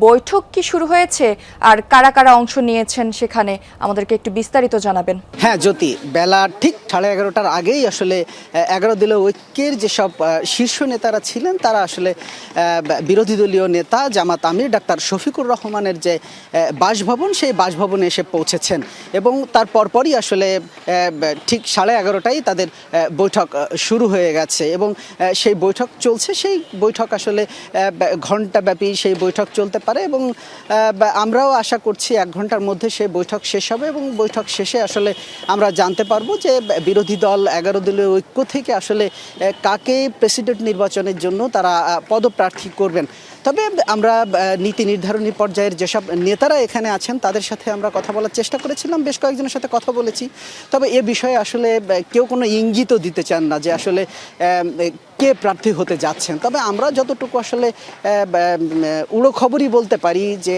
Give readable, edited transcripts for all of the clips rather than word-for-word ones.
বৈঠক কি শুরু হয়েছে আর কারা কারা অংশ নিয়েছেন সেখানে আমাদেরকে একটু বিস্তারিত জানাবেন। হ্যাঁ জ্যোতি, বেলা ঠিক 11:30টার আগেই আসলে 11 দলীয় ঐক্যের যেসব শীর্ষ নেতারা ছিলেন তারা আসলে বিরোধী দলীয় নেতা জামাত আমির ডাক্তার শফিকুর রহমানের যে বাসভবন সেই বাসভবনে এসে পৌঁছেছেন এবং তার পরপরই আসলে ঠিক 11:30টায় তাদের বৈঠক শুরু হয়ে গেছে এবং সেই বৈঠক চলছে। সেই বৈঠক আসলে ঘণ্টাব্যাপী সেই বৈঠক চলতে পারে এবং আমরাও আশা করছি 1 ঘন্টার মধ্যে সেই বৈঠক শেষ হবে এবং বৈঠক শেষে আসলে আমরা জানতে পারবো যে বিরোধী দল 11 দলীয় ঐক্য থেকে আসলে কাকে প্রেসিডেন্ট নির্বাচনের জন্য তারা পদপ্রার্থী করবেন। তবে আমরা নীতি নির্ধারণী পর্যায়ের যেসব নেতারা এখানে আছেন তাদের সাথে আমরা কথা বলার চেষ্টা করেছিলাম, বেশ কয়েকজনের সাথে কথা বলেছি। তবে এ বিষয়ে আসলে কেউ কোনো ইঙ্গিতও দিতে চান না যে আসলে কে প্রার্থী হতে যাচ্ছেন। তবে আমরা যতটুকু আসলে উড়ো খবরই বলতে পারি যে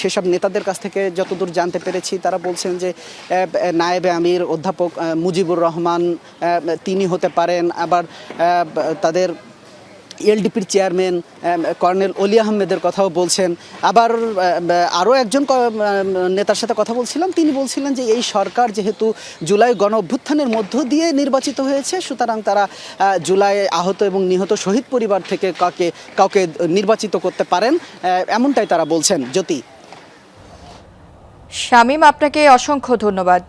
সেসব নেতাদের কাছ থেকে যতদূর জানতে পেরেছি তারা বলছেন যে নায়েবে আমির অধ্যাপক মুজিবুর রহমান তিনি হতে পারেন, আবার তাদের এলডিপির চেয়ারম্যান কর্নেল অলি আহমেদের কথাও বলছেন। আবার আরও একজন নেতার সাথে কথা বলছিলাম, তিনি বলছিলেন যে এই সরকার যেহেতু জুলাই গণ অভ্যুত্থানের মধ্য দিয়ে নির্বাচিত হয়েছে সুতরাং তারা জুলাই আহত এবং নিহত শহীদ পরিবার থেকে কাউকে নির্বাচিত করতে পারেন, এমনটাই তারা বলছেন। জ্যোতি। শামীম, আপনাকে অসংখ্য ধন্যবাদ।